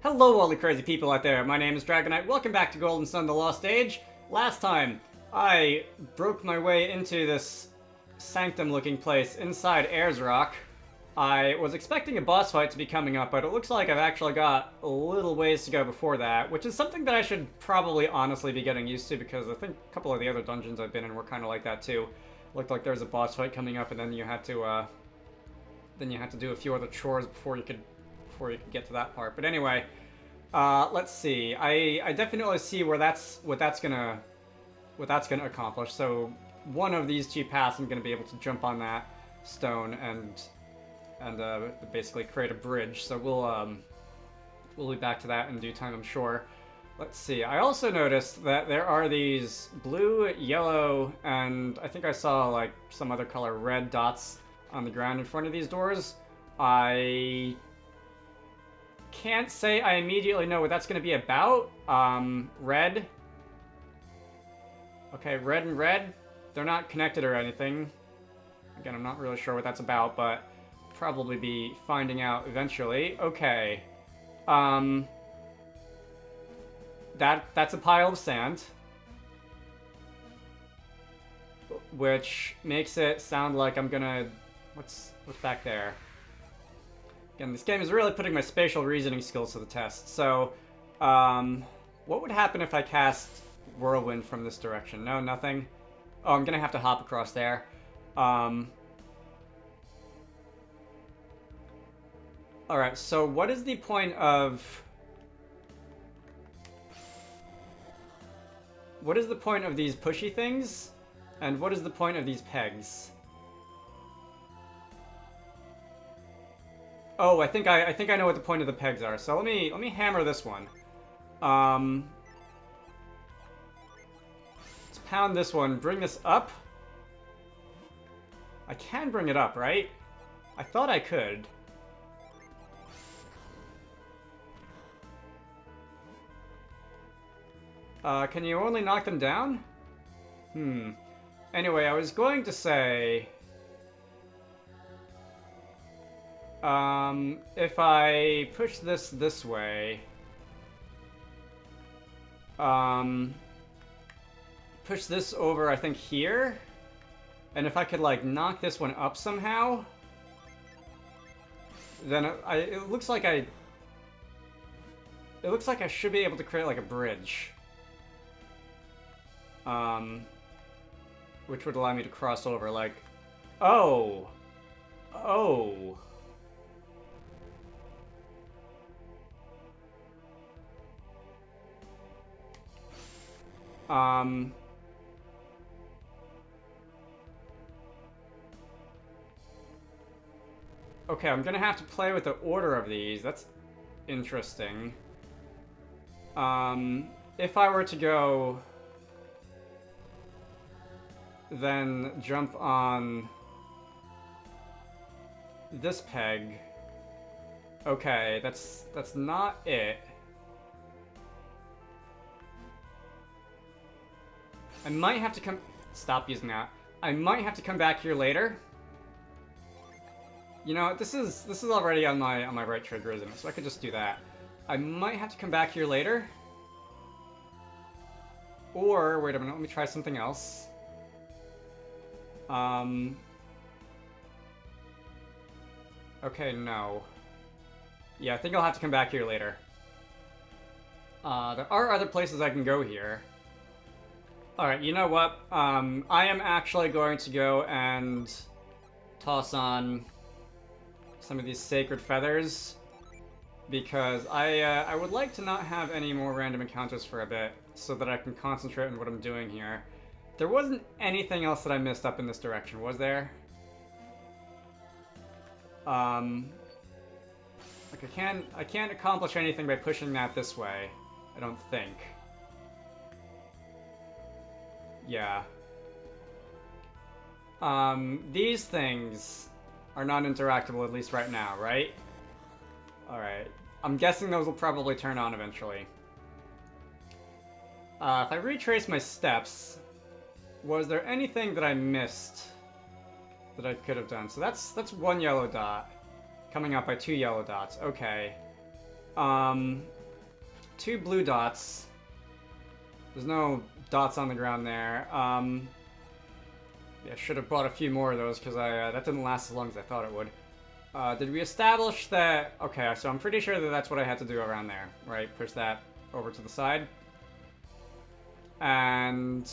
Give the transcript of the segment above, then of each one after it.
Hello all the crazy people out there, my name is Dragonite, welcome back to Golden Sun the Lost Age. Last time, I broke my way into this sanctum looking place inside Ayers Rock. I was expecting a boss fight to be coming up, but it looks like I've actually got a little ways to go before that, which is something that I should probably honestly be getting used to, because I think a couple of the other dungeons I've been in were kind of like that too. Looked like there was a boss fight coming up, and then you had to do a few other chores before you could get to that part. But anyway, let's see. I definitely see what that's gonna accomplish. So one of these two paths, I'm gonna be able to jump on that stone and basically create a bridge. So we'll be back to that in due time, I'm sure. Let's see. I also noticed that there are these blue, yellow, and I think I saw like some other color red dots on the ground in front of these doors. I can't say I immediately know what that's going to be about. Red. Okay, red and red. They're not connected or anything. Again, I'm not really sure what that's about, but probably be finding out eventually. Okay. That's a pile of sand. Which makes it sound like I'm gonna... What's back there? Again, this game is really putting my spatial reasoning skills to the test. So, what would happen if I cast Whirlwind from this direction? No, nothing? Oh, I'm gonna have to hop across there. Alright, so what is the point of... What is the point of these pushy things? And what is the point of these pegs? Oh, I think I know what the point of the pegs are. So let me hammer this one. Let's pound this one. Bring this up. I can bring it up, right? I thought I could. Can you only knock them down? Anyway, I was going to say... if I push this way... push this over, I think, here? And if I could, like, knock this one up somehow... Then it looks like I... It looks like I should be able to create, like, a bridge. Which would allow me to cross over, like... Oh! Oh! Okay, I'm gonna have to play with the order of these. That's interesting. If I were to go... Then jump on... this peg. Okay, that's not it. I might have to come... Stop using that. I might have to come back here later. You know, this is already on my right trigger, isn't it? So I could just do that. I might have to come back here later. Or, wait a minute, let me try something else. Okay, no. Yeah, I think I'll have to come back here later. There are other places I can go here. Alright, you know what? I am actually going to go and toss on some of these sacred feathers, because I would like to not have any more random encounters for a bit, so that I can concentrate on what I'm doing here. There wasn't anything else that I missed up in this direction, was there? Like I can't accomplish anything by pushing that this way, I don't think. Yeah. These things are not interactable, at least right now, right? Alright. I'm guessing those will probably turn on eventually. If I retrace my steps, was there anything that I missed that I could have done? So that's one yellow dot coming up by two yellow dots. Okay. 2 blue dots. There's no dots on the ground there. Yeah, should have brought a few more of those because that didn't last as long as I thought it would. Did we establish that? Okay, so I'm pretty sure that that's what I had to do around there, right? Push that over to the side. And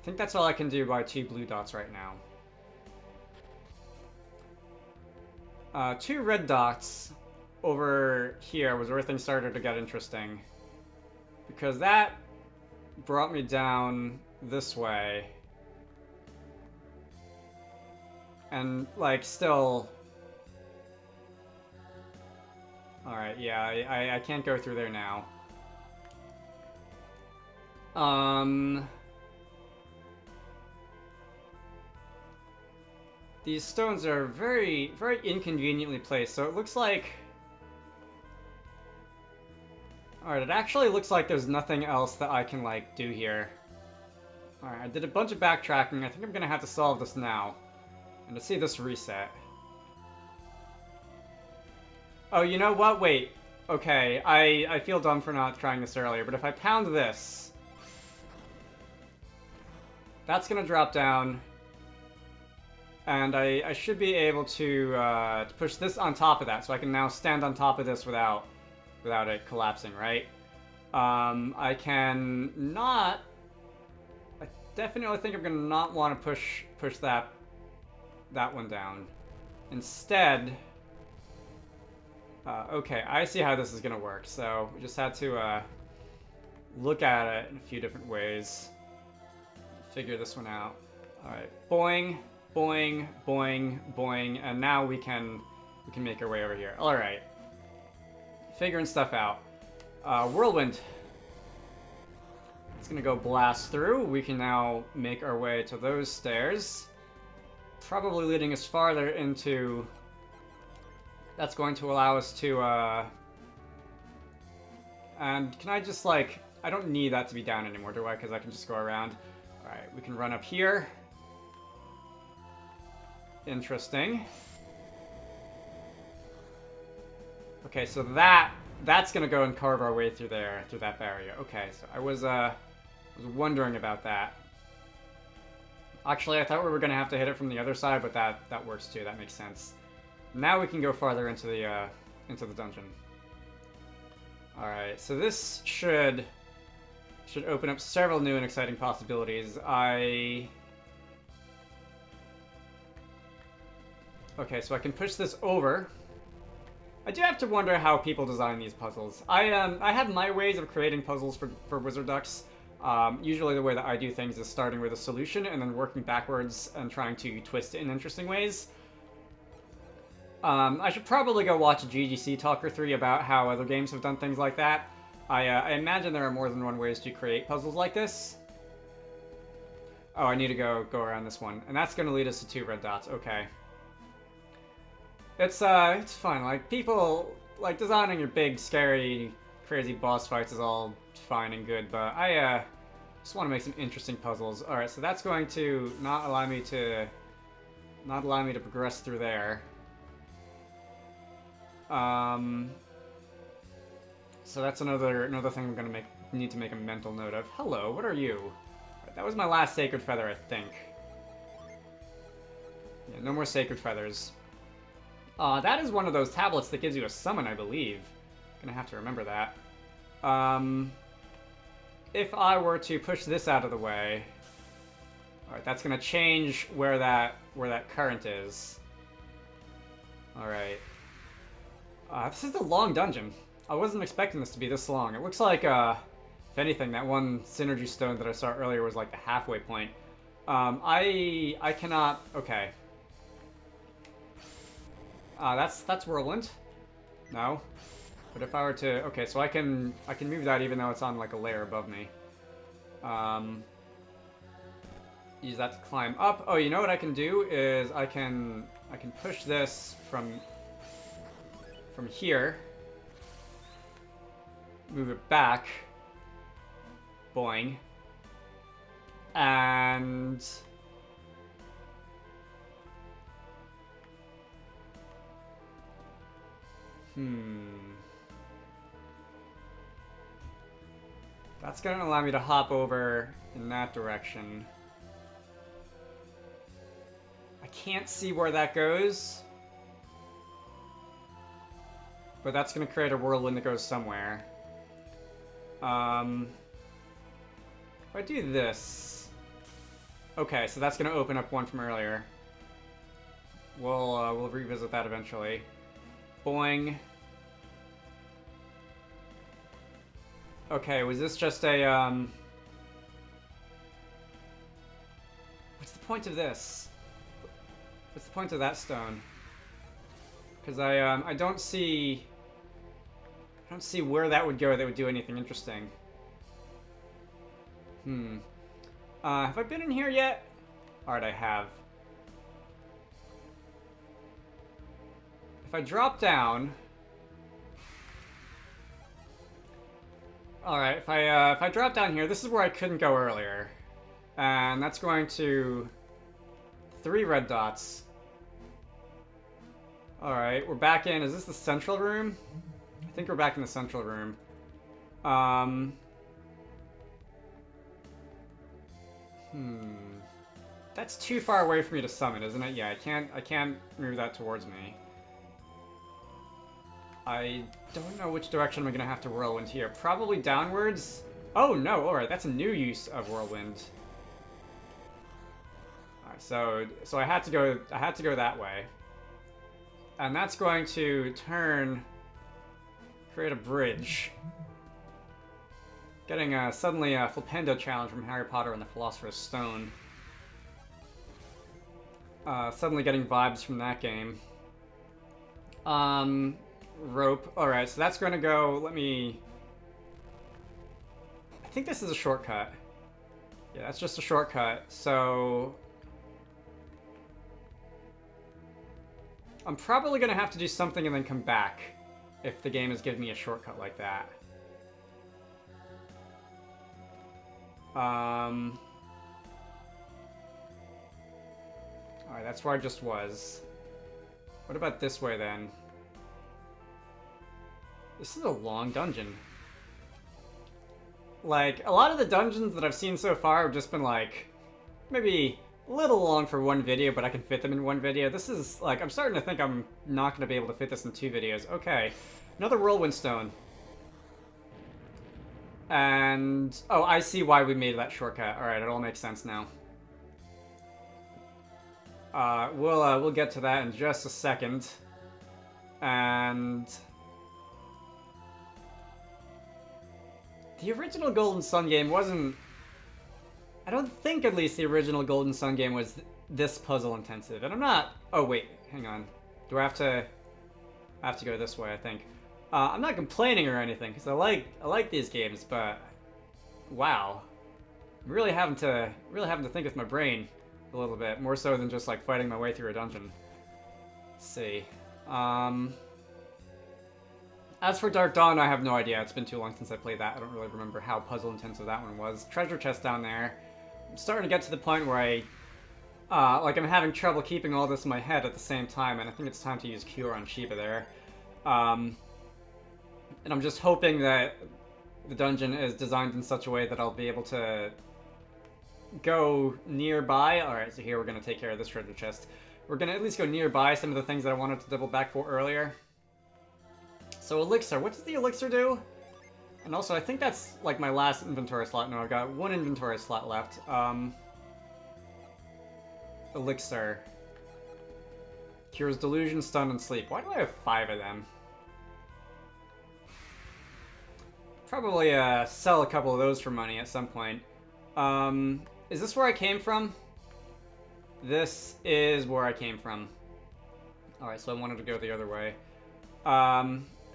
I think that's all I can do by 2 blue dots right now. 2 red dots over here was where things started to get interesting. Because that brought me down this way. And, like, still... Alright, yeah, I can't go through there now. These stones are very, very inconveniently placed, so it looks like... Alright, it actually looks like there's nothing else that I can, like, do here. Alright, I did a bunch of backtracking. I think I'm gonna have to solve this now. And to see this reset. Oh, you know what? Wait. Okay, I feel dumb for not trying this earlier, but if I pound this... That's gonna drop down. And I should be able to push this on top of that, so I can now stand on top of this without it collapsing, right? I can not... I definitely think I'm gonna not want to push that one down. Instead... okay, I see how this is gonna work, so we just had to look at it in a few different ways. Figure this one out. Alright, boing, boing, boing, boing, and now we can make our way over here. Alright. Figuring stuff out. Whirlwind. It's gonna go blast through. We can now make our way to those stairs. Probably leading us farther into... That's going to allow us to, And can I just, like... I don't need that to be down anymore, do I? Because I can just go around. Alright, we can run up here. Interesting. Okay, so that's gonna go and carve our way through there, through that barrier. Okay, so I was wondering about that. Actually, I thought we were gonna have to hit it from the other side, but that works too. That makes sense. Now we can go farther into the dungeon. All right, so this should open up several new and exciting possibilities. Okay, so I can push this over. I do have to wonder how people design these puzzles. I have my ways of creating puzzles for Wizarducks. Usually the way that I do things is starting with a solution and then working backwards and trying to twist it in interesting ways. I should probably go watch a GGC Talker 3 about how other games have done things like that. I imagine there are more than one ways to create puzzles like this. Oh, I need to go around this one. And that's going to lead us to 2 red dots. Okay. It's fine. Like, people... Like, designing your big, scary, crazy boss fights is all fine and good, but I just want to make some interesting puzzles. Alright, so that's going to not allow me to progress through there. So that's another thing I'm gonna need to make a mental note of. Hello, what are you? Right, that was my last sacred feather, I think. Yeah, no more sacred feathers. That is one of those tablets that gives you a summon, I believe. Gonna have to remember that. If I were to push this out of the way, alright, that's gonna change where that current is. Alright. This is a long dungeon. I wasn't expecting this to be this long. It looks like, if anything, that one synergy stone that I saw earlier was like the halfway point. I cannot... Okay. That's Whirlwind. No. But if I were to... Okay, so I can move that even though it's on like a layer above me. Use that to climb up. Oh, you know what I can do is I can push this from here. Move it back. Boing. And... That's gonna allow me to hop over in that direction. I can't see where that goes. But that's gonna create a whirlwind that goes somewhere. If I do this... Okay, so that's gonna open up one from earlier. We'll revisit that eventually. Boing. Okay, was this just a, What's the point of this? What's the point of that stone? Because I don't see... I don't see where that would go that would do anything interesting. Have I been in here yet? Alright, I have. If I drop down... Alright, if I drop down here, this is where I couldn't go earlier. And that's going to... 3 red dots. Alright, we're back in... Is this the central room? I think we're back in the central room. That's too far away for me to summon, isn't it? Yeah, I can't move that towards me. I don't know which direction I'm gonna have to whirlwind here. Probably downwards? Oh no, alright, that's a new use of whirlwind. Alright, so I had to go that way. And that's going to create a bridge. Getting suddenly a Flipendo challenge from Harry Potter and the Philosopher's Stone. Suddenly getting vibes from that game. Rope. Alright, so that's going to go... Let me... I think this is a shortcut. Yeah, that's just a shortcut. So... I'm probably going to have to do something and then come back if the game is giving me a shortcut like that. Alright, that's where I just was. What about this way then? This is a long dungeon. Like, a lot of the dungeons that I've seen so far have just been like, maybe a little long for one video, but I can fit them in one video. This is, like, I'm starting to think I'm not going to be able to fit this in 2 videos. Okay, another whirlwind stone. And, oh, I see why we made that shortcut. Alright, it all makes sense now. We'll get to that in just a second. And... the original Golden Sun game wasn't... I don't think, at least, the original Golden Sun game was this puzzle intensive. And I'm not... Oh, wait. Hang on. Do I have to... I have to go this way, I think. I'm not complaining or anything, because I like these games, but... Wow. I'm really having to think with my brain a little bit, more so than just, like, fighting my way through a dungeon. Let's see. As for Dark Dawn, I have no idea. It's been too long since I played that. I don't really remember how puzzle-intensive that one was. Treasure chest down there. I'm starting to get to the point where I'm having trouble keeping all this in my head at the same time, and I think it's time to use Cure on Shiva there. And I'm just hoping that the dungeon is designed in such a way that I'll be able to go nearby. Alright, so here we're going to take care of this treasure chest. We're going to at least go nearby some of the things that I wanted to double back for earlier. So Elixir, what does the Elixir do? And also, I think that's like my last inventory slot. No, I've got 1 inventory slot left. Elixir. Cures delusion, stun, and sleep. Why do I have 5 of them? Probably sell a couple of those for money at some point. Is this where I came from? This is where I came from. Alright, so I wanted to go the other way.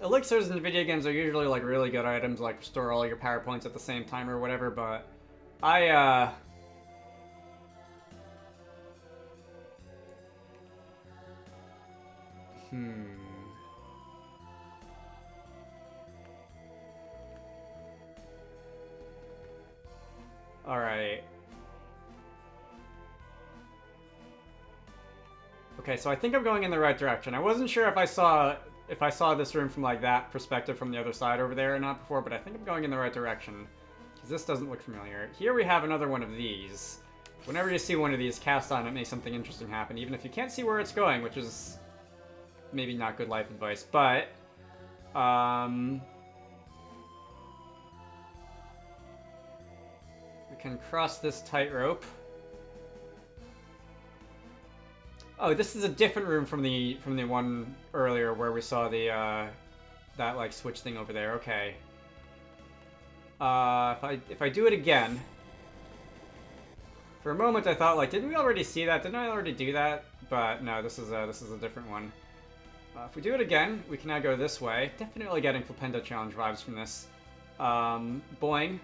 Elixirs in video games are usually like really good items, like restore all your power points at the same time or whatever, but I Alright. Okay, so I think I'm going in the right direction. I wasn't sure if I saw this room from like that perspective from the other side over there or not before, but I think I'm going in the right direction. This doesn't look familiar. Here we have another one of these. Whenever you see one of these cast on, it makes something interesting happen, even if you can't see where it's going, which is maybe not good life advice, but we can cross this tightrope. Oh, this is a different room from the one earlier where we saw the that like switch thing over there. Okay. If I do it again, for a moment I thought like, didn't we already see that? Didn't I already do that? But no, this is a different one. If we do it again, we can now go this way. Definitely getting Flipendo Challenge vibes from this. Boing.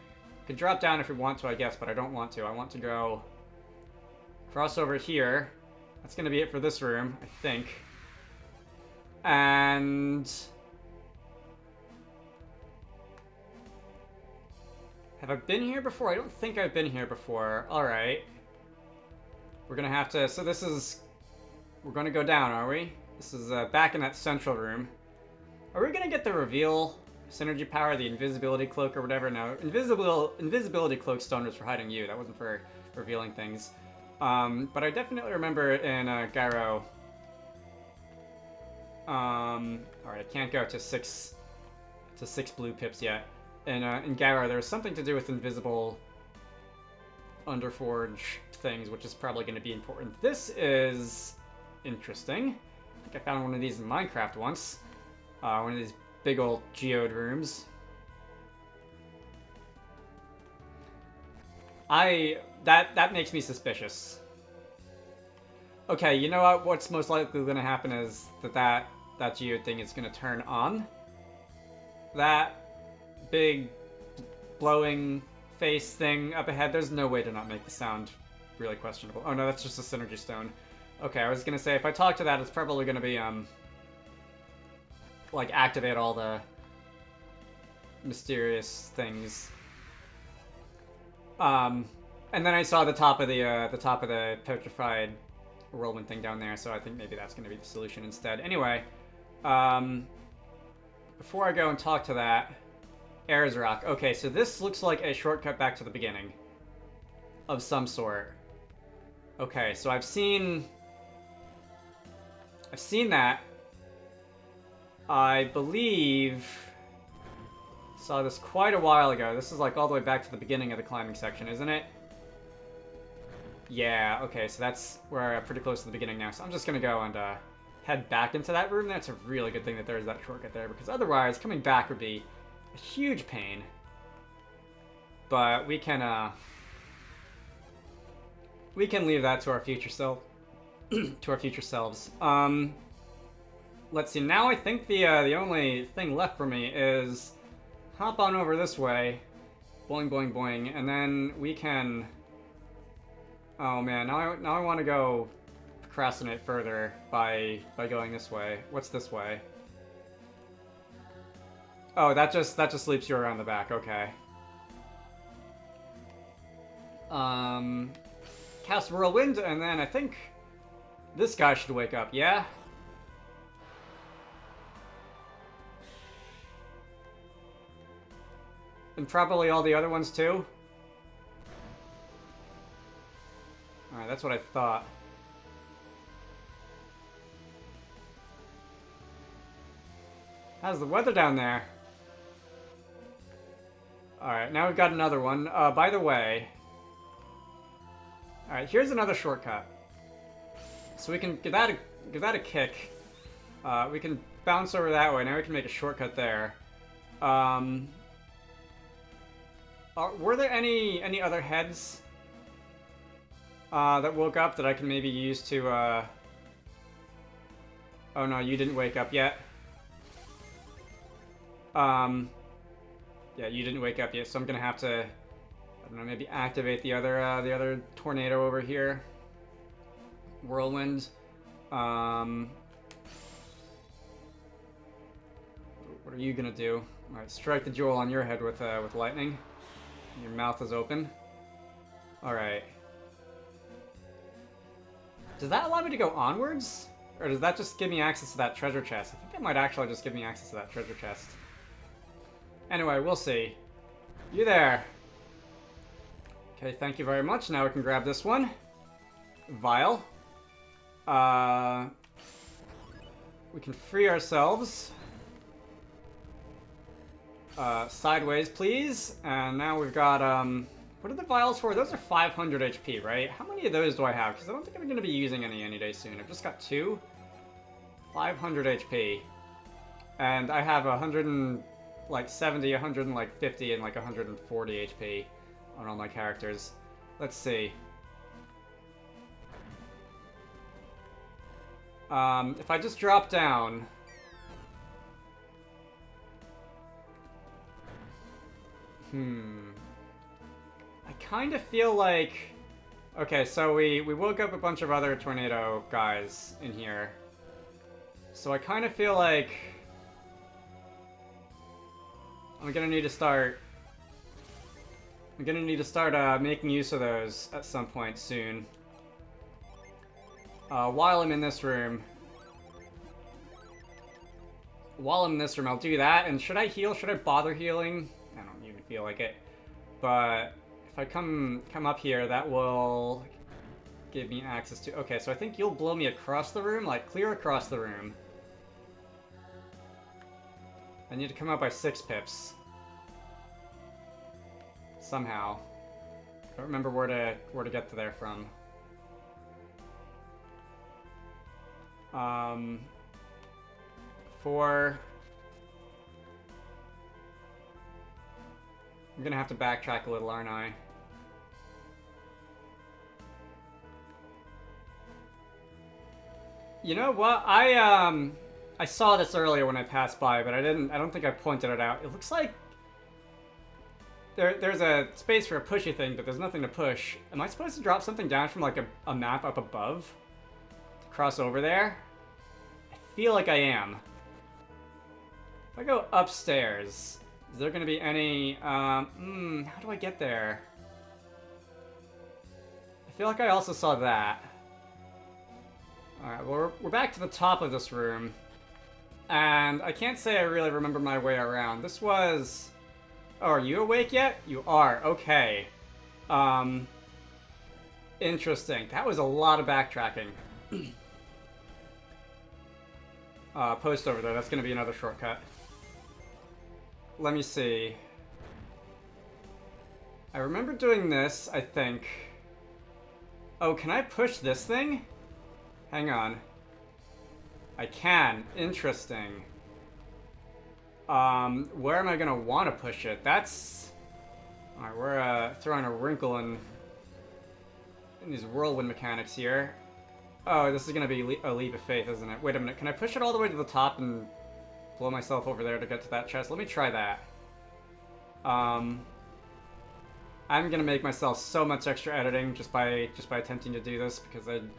Could drop down if we want to, I guess, but I don't want to. I want to go cross over here. That's going to be it for this room, I think. And have I been here before? I don't think I've been here before. Alright. We're going to have to... So this is... We're going to go down, are we? This is back in that central room. Are we going to get the reveal synergy power, the invisibility cloak or whatever? No, invisibility cloak stone was for hiding you. That wasn't for revealing things. But I definitely remember in Gyro... Alright, I can't go to six blue pips yet. In Gyro, there was something to do with invisible Underforge things, which is probably going to be important. This is interesting. I think I found one of these in Minecraft once. One of these big old geode rooms. That makes me suspicious. Okay, you know what? What's most likely going to happen is that geode thing is going to turn on. That big blowing face thing up ahead, there's no way to not make the sound really questionable. Oh no, that's just a synergy stone. Okay, I was gonna say, if I talk to that, it's probably gonna be, like, activate all the mysterious things. And then I saw the top of the petrified whirlwind thing down there, so I think maybe that's gonna be the solution instead. Anyway, before I go and talk to that, Ayers Rock. Okay, so this looks like a shortcut back to the beginning of some sort. Okay, so I've seen that. I believe saw this quite a while ago. This is like all the way back to the beginning of the climbing section, isn't it? Yeah, okay, so that's we're pretty close to the beginning now. So I'm just gonna go and head back into that room. That's a really good thing that there's that shortcut there, because otherwise coming back would be a huge pain. But we can leave that to our future self, to our future selves. Let's see. Now I think the only thing left for me is hop on over this way, boing boing boing, and then we can. Oh man, now I want to go procrastinate further by going this way. What's this way? Oh, that just leaps you around the back. Okay. Cast Whirlwind, and then I think this guy should wake up. Yeah. And probably all the other ones too. Alright, that's what I thought. How's the weather down there? Alright, now we've got another one. By the way... Alright, here's another shortcut. So we can give that a kick. We can bounce over that way. Now we can make a shortcut there. Were there any other heads that woke up that I can maybe use to... Oh no, you didn't wake up yet. Yeah, you didn't wake up yet, so I'm gonna have to, I don't know, maybe activate the other tornado over here. Whirlwind. What are you gonna do? All right, strike the jewel on your head with lightning. Your mouth is open. All right. Does that allow me to go onwards? Or does that just give me access to that treasure chest? I think that might actually just give me access to that treasure chest. Anyway, we'll see. You there. Okay, thank you very much. Now we can grab this one. Vial. We can free ourselves. Sideways, please. And now we've got, what are the vials for? Those are 500 HP, right? How many of those do I have? Because I don't think I'm going to be using any day soon. I've just got 2. 500 HP. And I have 170, 150, and like 140 HP on all my characters. Let's see. If I just drop down... I kind of feel like... Okay, so we woke up a bunch of other tornado guys in here. So I kind of feel like... I'm gonna need to start making use of those at some point soon. While I'm in this room, I'll do that. And should I heal? Should I bother healing? I don't even feel like it. But if I come up here, that will give me access to... Okay, so I think you'll blow me across the room, like clear across the room. I need to come out by 6 pips. Somehow. I don't remember where to get to there from. 4. I'm gonna have to backtrack a little, aren't I? You know what? I saw this earlier when I passed by, but I don't think I pointed it out. It looks like there's a space for a pushy thing, but there's nothing to push. Am I supposed to drop something down from like a map up above? To cross over there? I feel like I am. If I go upstairs, is there gonna be any, how do I get there? I feel like I also saw that. Alright, well, we're back to the top of this room. And I can't say I really remember my way around. This was... Oh, are you awake yet? You are. Okay. Interesting. That was a lot of backtracking. Post over there. That's going to be another shortcut. Let me see. I remember doing this, I think. Oh, can I push this thing? Hang on. I can. Interesting. Where am I gonna want to push it? That's... Alright, we're throwing a wrinkle in these whirlwind mechanics here. Oh, this is gonna be a leap of faith, isn't it? Wait a minute, can I push it all the way to the top and blow myself over there to get to that chest? Let me try that. I'm gonna make myself so much extra editing just by attempting to do this, because I'm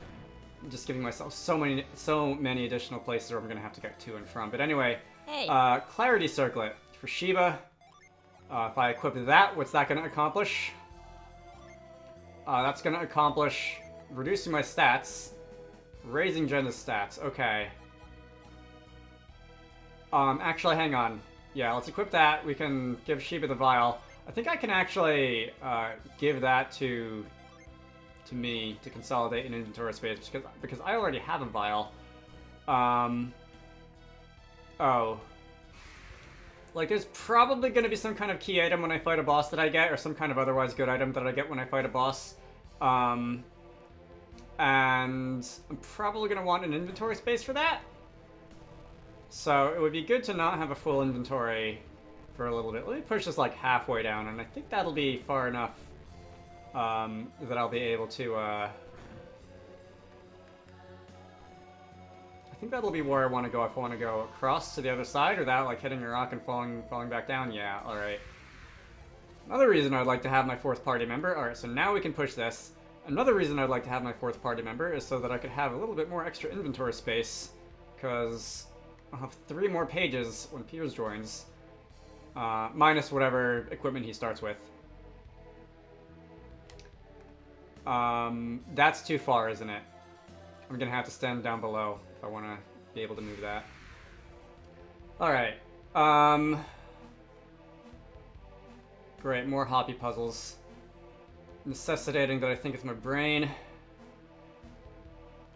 just giving myself so many additional places where I'm gonna have to get to and from. But anyway, hey. Clarity Circlet for Shiva. If I equip that, what's that gonna accomplish? That's gonna accomplish reducing my stats, raising Jenna's stats. Okay. Actually, hang on. Yeah, let's equip that. We can give Shiva the vial. I think I can actually give that to me to consolidate in inventory space because I already have a vial. Oh. Like, there's probably going to be some kind of key item when I fight a boss that I get, or some kind of otherwise good item that I get when I fight a boss. And I'm probably going to want an inventory space for that. So it would be good to not have a full inventory for a little bit. Let me push this like halfway down, and I think that'll be far enough that I'll be able to... I think that'll be where I want to go. If I want to go across to the other side, or that, like hitting a rock and falling back down. Yeah, alright. Another reason I'd like to have my fourth party member. Alright, so now we can push this. Another reason I'd like to have my fourth party member is so that I could have a little bit more extra inventory space, because I'll have 3 more pages when Piers joins. Minus whatever equipment he starts with. That's too far, isn't it? I'm gonna have to stand down below if I want to be able to move that. Alright. Great, more hoppy puzzles. necessitating that I think with my brain.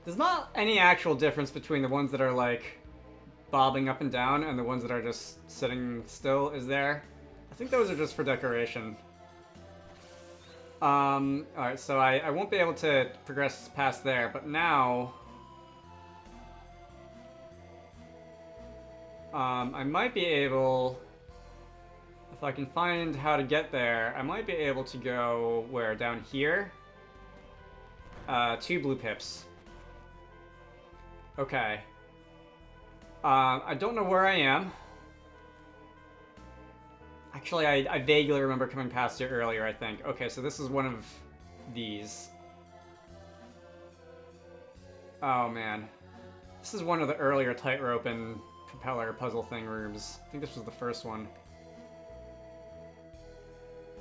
There's not any actual difference between the ones that are like bobbing up and down and the ones that are just sitting still, is there? I think those are just for decoration. Alright, so I won't be able to progress past there, but now I might be able, if I can find how to get there, I might be able to go, where, down here? 2 blue pips. Okay. I don't know where I am. Actually, I vaguely remember coming past it earlier, I think. Okay, so this is one of these. Oh, man. This is one of the earlier tightrope and propeller puzzle thing rooms. I think this was the first one.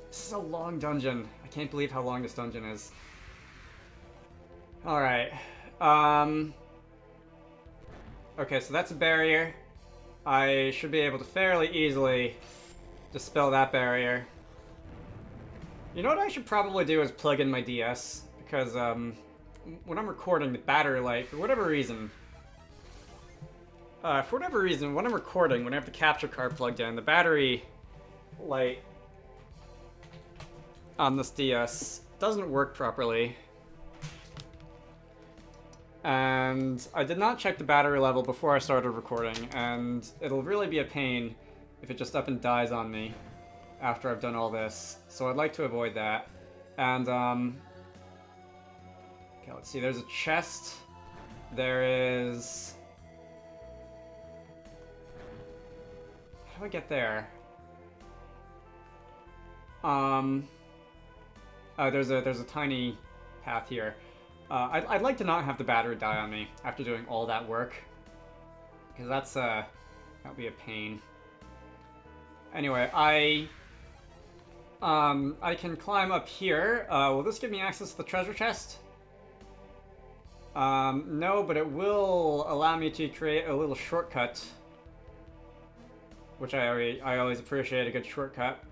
This is a long dungeon. I can't believe how long this dungeon is. Alright. Okay, so that's a barrier. I should be able to fairly easily dispel that barrier. You know what I should probably do is plug in my DS, because when I'm recording, the battery light, for whatever reason, when I'm recording, when I have the capture card plugged in, the battery light on this DS doesn't work properly. And I did not check the battery level before I started recording, and it'll really be a pain if it just up and dies on me after I've done all this. So I'd like to avoid that. And, okay, let's see, there's a chest. There is... How do I get there? Oh, there's a tiny path here. I'd like to not have the battery die on me after doing all that work, because that'd be a pain. Anyway, I can climb up here. Will this give me access to the treasure chest? No, but it will allow me to create a little shortcut, which I always appreciate a good shortcut.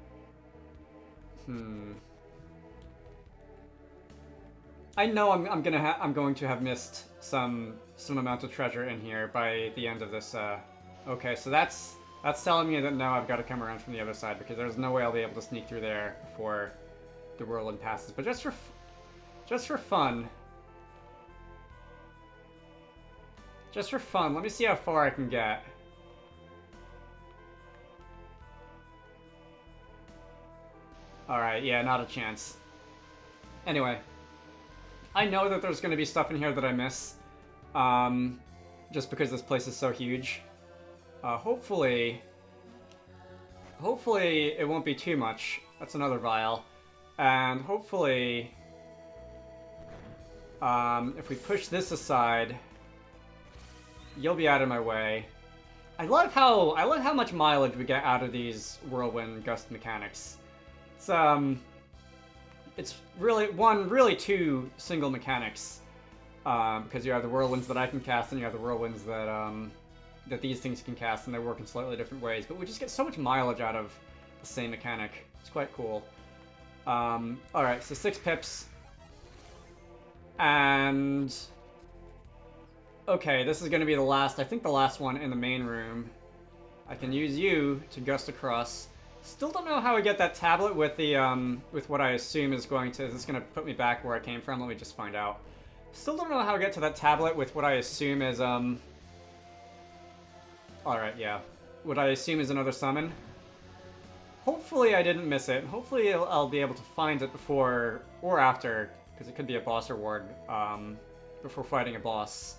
I know I'm going to have missed some amount of treasure in here by the end of this. Okay, so that's telling me that now I've got to come around from the other side, because there's no way I'll be able to sneak through there before the whirlwind passes. But just for fun, let me see how far I can get. All right, yeah, not a chance. Anyway. I know that there's going to be stuff in here that I miss, just because this place is so huge. Hopefully it won't be too much. That's another vial. And hopefully, if we push this aside, you'll be out of my way. I love how much mileage we get out of these whirlwind gust mechanics. It's really two single mechanics, because you have the whirlwinds that I can cast, and you have the whirlwinds that these things can cast, and they work in slightly different ways. But we just get so much mileage out of the same mechanic. It's quite cool. Alright, so 6 pips. And... Okay, this is going to be the last one in the main room. I can use you to gust across. Still don't know how I get that tablet with the, with what I assume is going to... Is this going to put me back where I came from? Let me just find out. Still don't know how I get to that tablet with what I assume is, Alright, yeah. What I assume is another summon. Hopefully I didn't miss it. Hopefully I'll be able to find it before or after, because it could be a boss reward, before fighting a boss.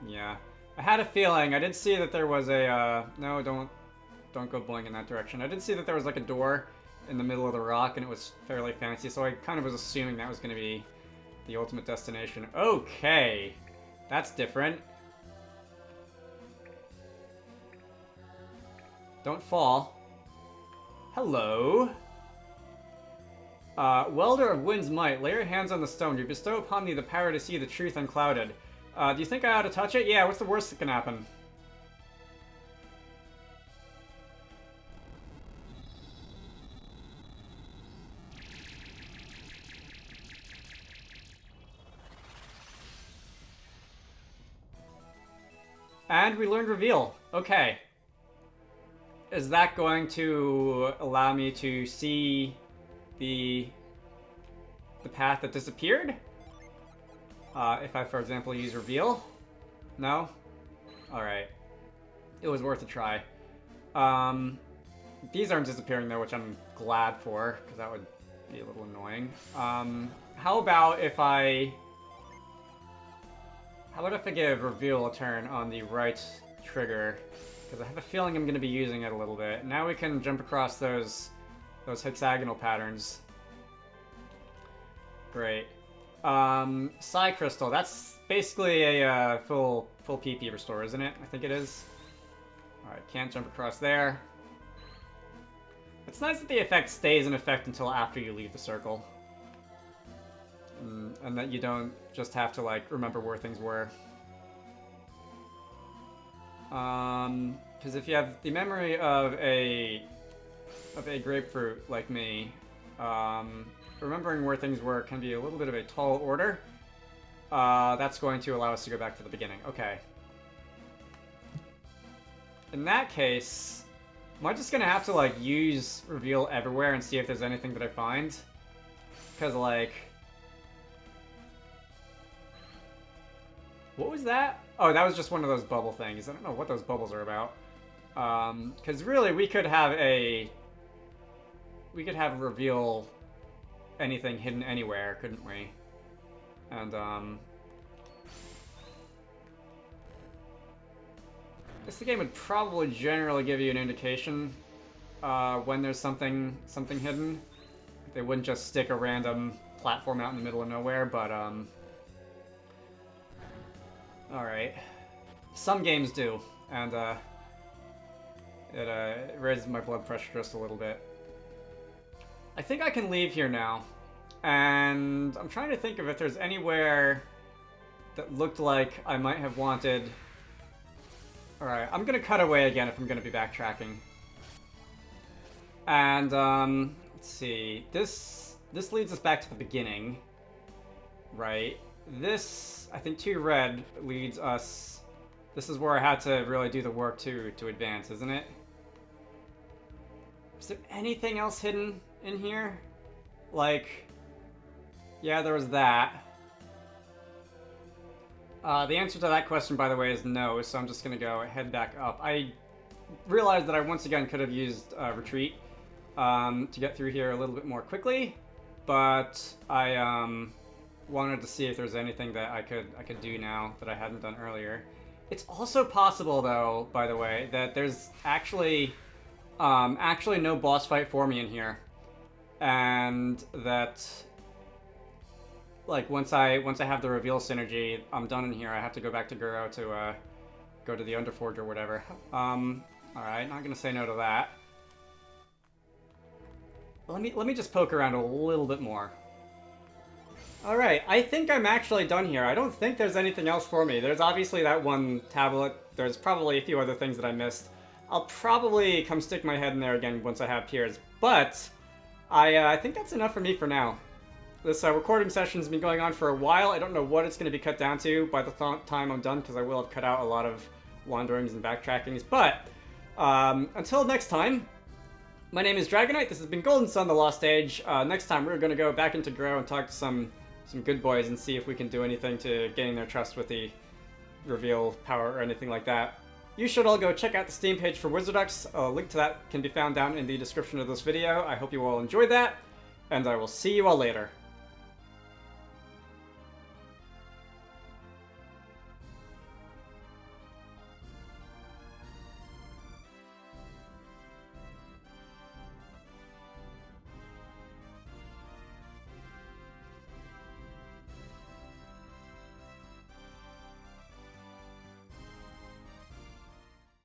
Yeah. I had a feeling. I did see that there was a, no, don't go boing in that direction. I did see that there was like a door in the middle of the rock, and it was fairly fancy, so I kind of was assuming that was going to be the ultimate destination. Okay. That's different. Don't fall. Hello. Welder of Wind's Might, lay your hands on the stone. You bestow upon me the power to see the truth unclouded. Do you think I ought to touch it? Yeah, what's the worst that can happen? And we learned reveal. Okay. Is that going to allow me to see the path that disappeared? If I, for example, use reveal? No? Alright. It was worth a try. These aren't disappearing though, which I'm glad for, because that would be a little annoying. How about if I give reveal a turn on the right trigger? Because I have a feeling I'm going to be using it a little bit. Now we can jump across those hexagonal patterns. Great. Psi Crystal, that's basically a full PP restore, isn't it? I think it is. Alright, can't jump across there. It's nice that the effect stays in effect until after you leave the circle. And that you don't just have to, like, remember where things were. Because if you have the memory of a grapefruit like me, remembering where things were can be a little bit of a tall order. That's going to allow us to go back to the beginning. Okay. In that case, am I just gonna have to, like, use reveal everywhere and see if there's anything that I find? Because, like... What was that? Oh, that was just one of those bubble things. I don't know what those bubbles are about. Because really, we could have reveal anything hidden anywhere, couldn't we? And, I guess the game would probably generally give you an indication when there's something hidden. They wouldn't just stick a random platform out in the middle of nowhere, but, alright. Some games do, and, it raises my blood pressure just a little bit. I think I can leave here now, and I'm trying to think of if there's anywhere that looked like I might have wanted... Alright, I'm gonna cut away again if I'm gonna be backtracking. And, let's see. This leads us back to the beginning, right? This, I think 2 red leads us... This is where I had to really do the work to advance, isn't it? Is there anything else hidden in here? Like, yeah, there was that. The answer to that question, by the way, is no, so I'm just gonna go head back up. I realized that I once again could have used retreat to get through here a little bit more quickly, but I wanted to see if there's anything that I could do now that I hadn't done earlier. It's also possible, though, by the way, that there's actually no boss fight for me in here, and that, like, once I have the reveal synergy, I'm done in here. I have to go back to Guro to go to the Underforge or whatever. Alright, not gonna say no to that. Let me just poke around a little bit more. Alright, I think I'm actually done here. I don't think there's anything else for me. There's obviously that one tablet. There's probably a few other things that I missed. I'll probably come stick my head in there again once I have peers, but I think that's enough for me for now. This recording session's been going on for a while. I don't know what it's going to be cut down to by the time I'm done, because I will have cut out a lot of wanderings and backtrackings. But until next time, my name is Dragonite. This has been Golden Sun: The Lost Age. Next time, we're going to go back into Guro and talk to some good boys and see if we can do anything to gain their trust with the reveal power or anything like that. You should all go check out the Steam page for Wizarducks. A link to that can be found down in the description of this video. I hope you all enjoyed that, and I will see you all later.